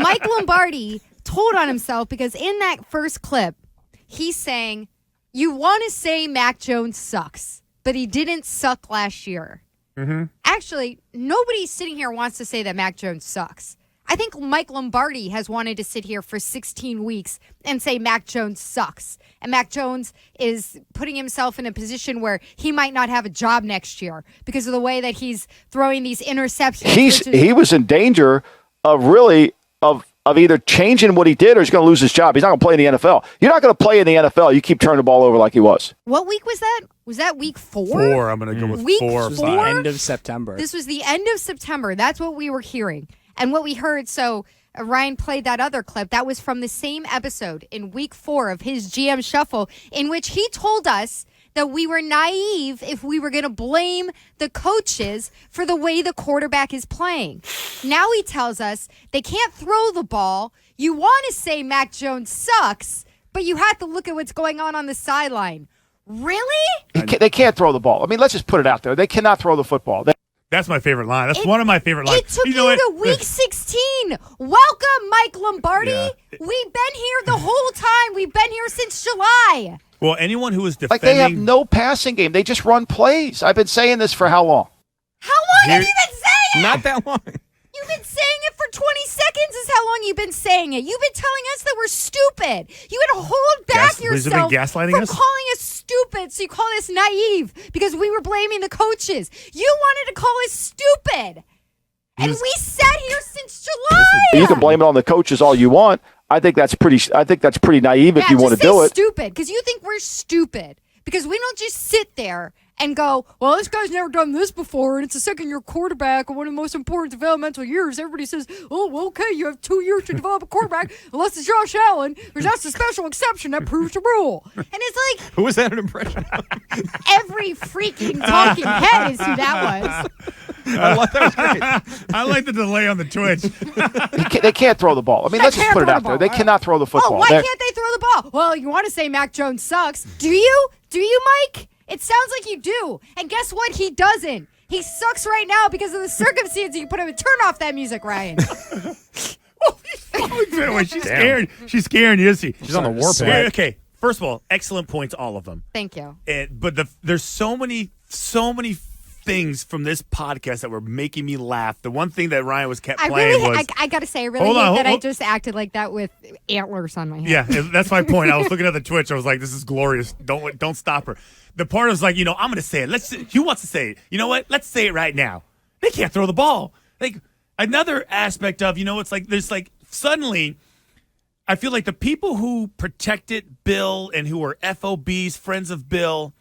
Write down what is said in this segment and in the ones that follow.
Mike Lombardi told on himself because in that first clip, he's saying, you want to say Mac Jones sucks, but he didn't suck last year. Mm-hmm. Actually, nobody sitting here wants to say that Mac Jones sucks. I think Mike Lombardi has wanted to sit here for 16 weeks and say Mac Jones sucks. And Mac Jones is putting himself in a position where he might not have a job next year because of the way that he's throwing these interceptions. He was in danger of either changing what he did or he's going to lose his job. He's not going to play in the NFL. You're not going to play in the NFL. You keep turning the ball over like he was. What week was that? Was that week 4? 4. I'm going to go with week 4. This was the end of September. This was the end of September. That's what we were hearing. And what we heard, so Ryan played that other clip. That was from the same episode in week 4 of his GM Shuffle, in which he told us that we were naive if we were going to blame the coaches for the way the quarterback is playing. Now he tells us they can't throw the ball. You want to say Mac Jones sucks, but you have to look at what's going on the sideline. Really? They can't throw the ball. I mean, let's just put it out there. They cannot throw the football. That's my favorite line. That's one of my favorite lines. It took you to week 16. Welcome, Mike Lombardi. Yeah. We've been here the whole time. We've been here since July. Well, anyone who is defending... Like, they have no passing game. They just run plays. I've been saying this for how long? How long have you been saying it? Not that long. You've been saying it for 20 seconds is how long you've been saying it. You've been telling us that we're stupid. You had to hold back yourself from calling us stupid, so you call us naive because we were blaming the coaches. You wanted to call us stupid. And we sat here since July. You can blame it on the coaches all you want. I think that's pretty naive if you want to do it. Stupid, because you think we're stupid. Because we don't just sit there and go, well, this guy's never done this before, and it's a second-year quarterback and one of the most important developmental years. Everybody says, oh, well, okay, you have 2 years to develop a quarterback, unless it's Josh Allen, because that's a special exception that proves the rule. And it's like... Who was that an impression of? Every freaking talking head is who that was. That was great. I like the delay on the Twitch. They can't throw the ball. I mean, let's just put it out there. They cannot throw the football. Oh, why can't they throw the ball? Well, you want to say Mac Jones sucks. Do you? Do you, Mike? It sounds like you do. And guess what? He doesn't. He sucks right now because of the circumstances you put him in. Turn off that music, Ryan. She's scared. She's scaring you, isn't she? She's on the warpath. Okay. First of all, excellent points, all of them. Thank you. But there's so many things from this podcast that were making me laugh. The one thing that Ryan kept playing was... I got to say, I really hate that I just acted like that with antlers on my head. Yeah, that's my point. I was looking at the Twitch. I was like, this is glorious. Don't stop her. The part was like, I'm going to say it. Who wants to say it? You know what? Let's say it right now. They can't throw the ball. Like, another aspect of, it's like, there's like, suddenly, I feel like the people who protected Bill and who were FOBs, friends of Bill,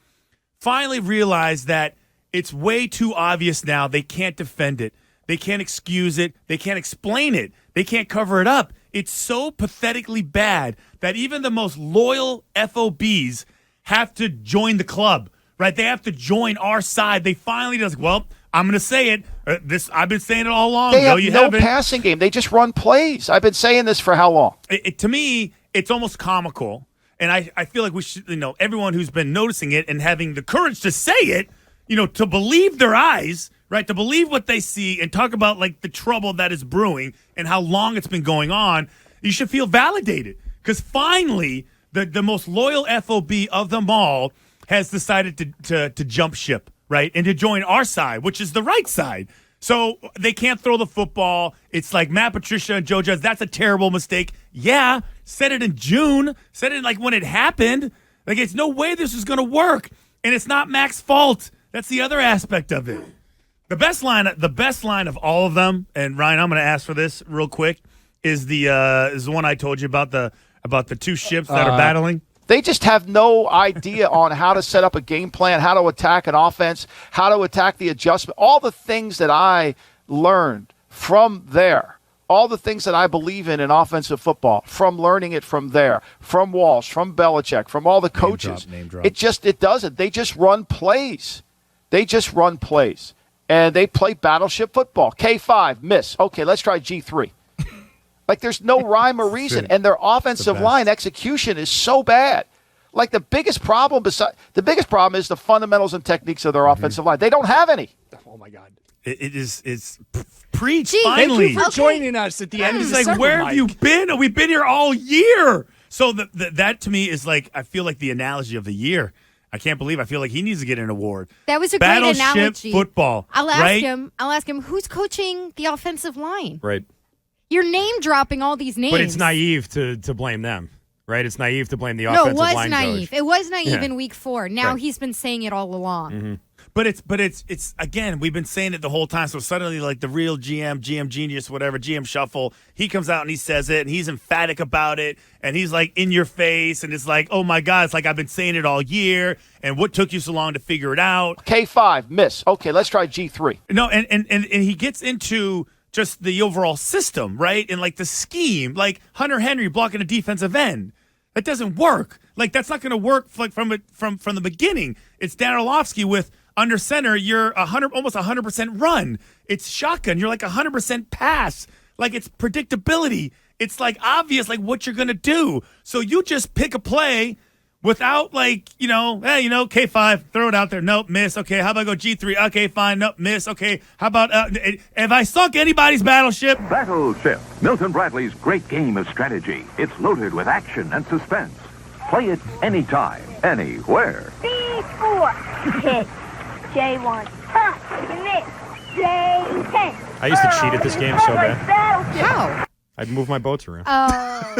finally realized that it's way too obvious now. They can't defend it. They can't excuse it. They can't explain it. They can't cover it up. It's so pathetically bad that even the most loyal FOBs have to join the club, right? They have to join our side. They finally just, well, I'm going to say it. I've been saying it all along. They have no passing game. They just run plays. I've been saying this for how long? To me, it's almost comical. And I feel like we should, everyone who's been noticing it and having the courage to say it, to believe their eyes, right? To believe what they see and talk about like the trouble that is brewing and how long it's been going on. You should feel validated because finally the most loyal FOB of them all has decided to jump ship, right? And to join our side, which is the right side. So they can't throw the football. It's like Matt Patricia and Joe Judge. That's a terrible mistake. Yeah, said it in June. Said it like when it happened. Like it's no way this is going to work. And it's not Mac's fault. That's the other aspect of it. The best line of all of them, and Ryan, I'm going to ask for this real quick, is the one I told you about the two ships that are battling. They just have no idea on how to set up a game plan, how to attack an offense, how to attack the adjustment. All the things that I learned from there, all the things that I believe in offensive football, from learning it from there, from Walsh, from Belichick, from all the coaches. Name drop. It doesn't. They just run plays. And they play Battleship football. K5, miss. Okay, let's try G3. Like there's no rhyme or reason. And their offensive line execution is so bad. Like the biggest problem is the fundamentals and techniques of their offensive line. They don't have any. Oh, my God. It's preach. Gee, finally. Thank you for joining us at the end of It's December, like, where have Mike. you been? We've been here all year. So that to me is like, I feel like the analogy of the year. I can't believe. I feel like he needs to get an award. That was a great Battleship analogy. football. I'll ask right? him. I'll ask him who's coaching the offensive line. Right. You're name dropping all these names. But it's naive to blame them, right? It's naive to blame the No, offensive it was line naive. coach. It was naive Yeah. in week 4. Now Right. he's been saying it all along. Mm-hmm. But it's again, we've been saying it the whole time. So suddenly, like the real GM genius, whatever, GM shuffle, he comes out and he says it and he's emphatic about it and he's like in your face and it's like, oh my God, it's like I've been saying it all year. And what took you so long to figure it out? K5, miss. Okay, let's try G3. No, and he gets into just the overall system, right? And like the scheme, like Hunter Henry blocking a defensive end. That doesn't work. Like that's not going to work like from the beginning. It's Dan Orlovsky with under center, you're almost 100% run. It's shotgun. You're like 100% pass. Like it's predictability. It's like obvious, like what you're gonna do. So you just pick a play without like K5, throw it out there. Nope, miss. Okay, how about I go G3? Okay, fine. Nope, miss. Okay, how about have I sunk anybody's battleship? Battleship, Milton Bradley's great game of strategy. It's loaded with action and suspense. Play it anytime, anywhere. B4. Hit. J1. Huh. Miss. J10. I used to cheat at this game so bad. How? I'd move my boats around. Oh,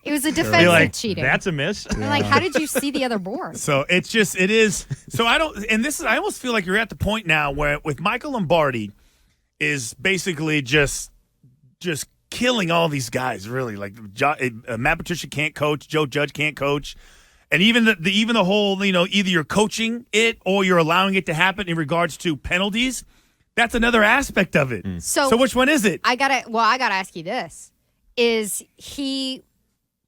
it was a defensive Be like, cheating. that's a miss. I'm like, how did you see the other board? So it is. So I almost feel like you're at the point now where with Michael Lombardi is basically just killing all these guys. Really, like Matt Patricia can't coach, Joe Judge can't coach, and even the whole either you're coaching it or you're allowing it to happen in regards to penalties. That's another aspect of it. So which one is it? I gotta ask you this: is he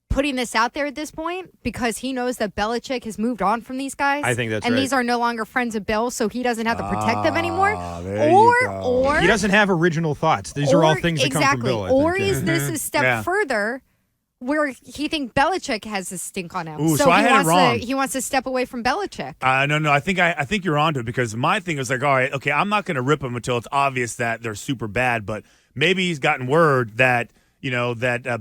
putting this out there at this point because he knows that Belichick has moved on from these guys? I think that's and right. these are no longer friends of Bill, so he doesn't have to protect them anymore. There Or He doesn't have original thoughts. These are all things that come from Bill. I think. Or is this a step Yeah. further where he thinks Belichick has a stink on him? Ooh, so I he had it wants wrong. he wants to step away from Belichick. No. I think you're onto it because my thing was like, all right, okay, I'm not going to rip them until it's obvious that they're super bad. But maybe he's gotten word that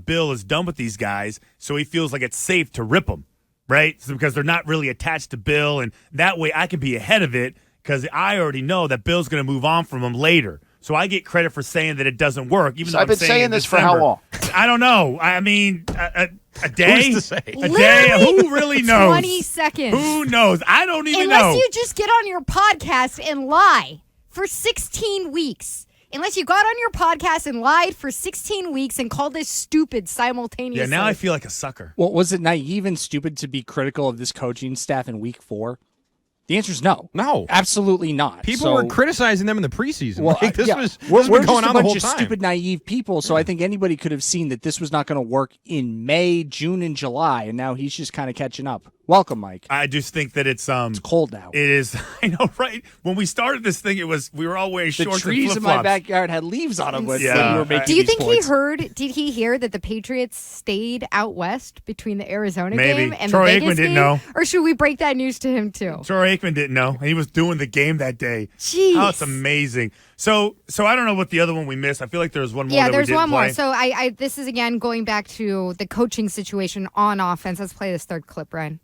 Bill is done with these guys, so he feels like it's safe to rip them, right? So because they're not really attached to Bill, and that way I can be ahead of it because I already know that Bill's going to move on from him later. So I get credit for saying that it doesn't work, even though I've been saying this for how long? I don't know. I mean, a day? Who's to say? A day? Who really knows? 20 seconds. Who knows? I don't even Unless know. you just get on your podcast and lie for 16 weeks. Unless you got on your podcast and lied for 16 weeks and called this stupid simultaneously. Yeah, now I feel like a sucker. Well, was it naive and stupid to be critical of this coaching staff in week 4? The answer is no. No. Absolutely not. People were criticizing them in the preseason. Well, Like, this yeah, was we're been going just a on the bunch whole of time. stupid, naive people. So I think anybody could have seen that this was not going to work in May, June, and July, and now he's just kind of catching up. Welcome, Mike. I just think that it's Cold now. It is. I know, right? When we started this thing, we were all wearing The shorts trees and in flip-flops. my backyard had leaves on them when Yeah. we were making Do you these think points. did he hear that the Patriots stayed out west between the Arizona Maybe. game and Troy the Vegas Aikman didn't game? know. Or should we break that news to him too? Troy Aikman didn't know. He was doing the game that day. Jeez. Oh, it's amazing. So I don't know what the other one we missed. I feel like there was one more. Yeah, that there's we didn't one more. play. So I this is again going back to the coaching situation on offense. Let's play this third clip, Ryan.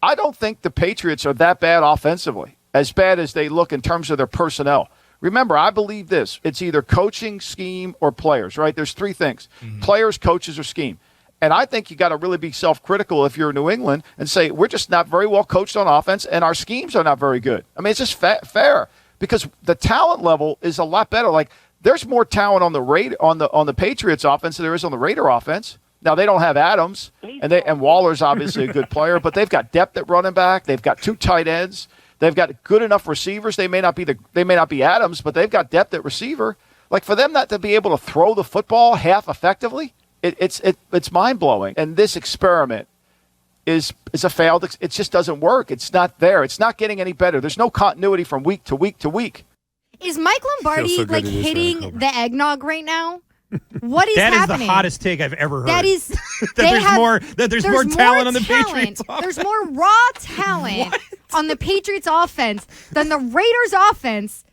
I don't think the Patriots are that bad offensively, as bad as they look in terms of their personnel. Remember, I believe this. It's either coaching, scheme, or players, right? There's three things. Players, coaches, or scheme. And I think you got to really be self-critical if you're New England and say, we're just not very well coached on offense and our schemes are not very good. I mean, it's just fair because the talent level is a lot better. Like, there's more talent on the Patriots offense than there is on the Raider offense. Now, they don't have Adams, and Waller's obviously a good player, but they've got depth at running back. They've got 2 tight ends. They've got good enough receivers. They may not be Adams, but they've got depth at receiver. Like, for them not to be able to throw the football half effectively, it's mind-blowing. And this experiment is a failed. It just doesn't work. It's not there. It's not getting any better. There's no continuity from week to week to week. Is Mike Lombardi Feels so good like it is hitting right over. the eggnog right now? What is That is happening? the hottest take I've ever heard. That is there's more talent on the talent. Patriots offense. There's more raw talent on the Patriots offense than the Raiders offense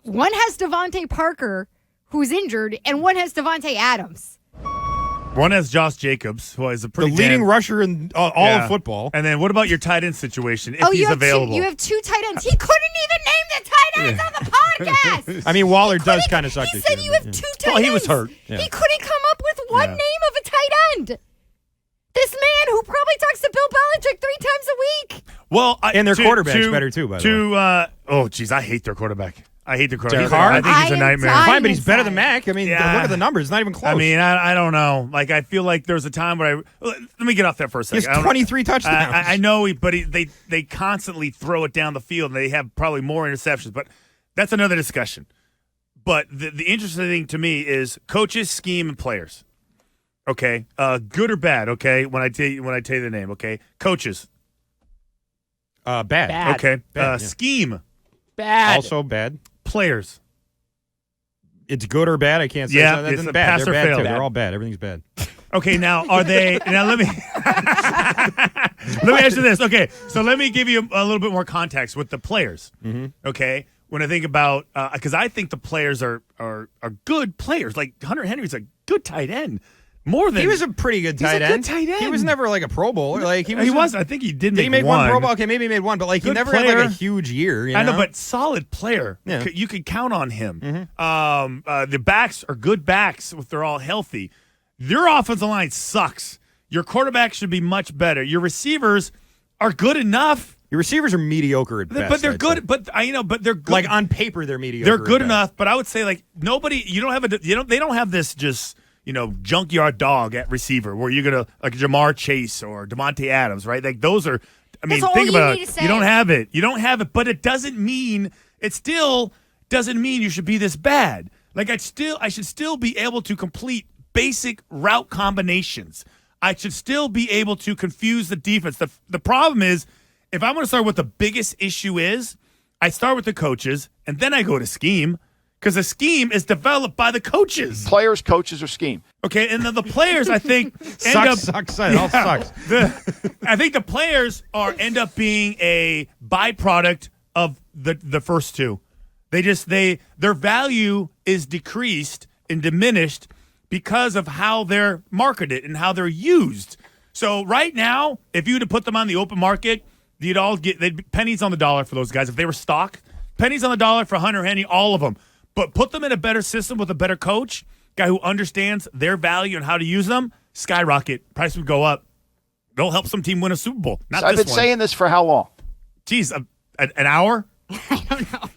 One has Devontae Parker, who's injured, and one has Devontae Adams. One has Josh Jacobs, who is a pretty leading rusher in all of football. And then what about your tight end situation if he's available? You have 2 tight ends. He couldn't even name the tight ends on the podcast. I mean, Waller does kind of suck. He said you have 2 tight ends. Well, he was hurt. Yeah. He couldn't come up with one name of a tight end. This man who probably talks to Bill Belichick 3 times a week. Well, and their quarterback's better too, by the way. Oh, geez, I hate their quarterback. I hate the quarterback. Carr? I think he's a nightmare. Fine, but he's better than Mac. I mean, look at the numbers. It's not even close. I mean, I don't know. Like, I feel like there was a time where let me get off that for a second. He has 23 touchdowns. I know, but they constantly throw it down the field, and they have probably more interceptions. But that's another discussion. But the interesting thing to me is coaches, scheme, and players. Okay, good or bad? Okay, when I tell you the name. Okay, coaches. Bad. Okay, Bad, scheme. Bad. Also bad. Players. It's good or bad. I can't say. Yeah, That's it's a bad. pass They're or bad fail. too. They're all bad. Everything's bad. Okay, now are they? Now let me ask you this. Okay, so let me give you a little bit more context with the players. Mm-hmm. Okay, when I think about because I think the players are good players. Like Hunter Henry's a good tight end. He was a pretty good tight end. He was never like a Pro Bowler. Like he was. I think he did. Did he make one Pro Bowl? Okay, maybe he made one, but like Good he never player. had like a huge year. You know? I know, but solid player. Yeah. You could count on him. Mm-hmm. The backs are good backs if they're all healthy. Your offensive line sucks. Your quarterback should be much better. Your receivers are good enough. Your receivers are mediocre at best. But they're I'd good. say. But they're good. Like on paper, they're mediocre. They're good at best. enough. But I would say like nobody. They don't have this just junkyard dog at receiver where you're gonna like Jamar Chase or Devontae Adams, right? Like those are. I mean, That's think all you about need it. to say. You don't have it. You don't have it. But it doesn't mean it still doesn't mean you should be this bad. Like I should still be able to complete basic route combinations. I should still be able to confuse the defense. The problem is, if I'm going to start with the biggest issue is, I start with the coaches, and then I go to scheme, because the scheme is developed by the coaches. Players, coaches, or scheme. Okay, and then the players, I think, It all sucks. I think the players end up being a byproduct of the first two. Their value is decreased and diminished because of how they're marketed and how they're used. So right now, if you were to put them on the open market, they'd be pennies on the dollar for those guys. If they were stock, pennies on the dollar for Hunter Henry, all of them. But put them in a better system with a better coach, guy who understands their value and how to use them, skyrocket. Price would go up. They'll help some team win a Super Bowl. I've been saying this for how long? Geez, an hour? I don't know.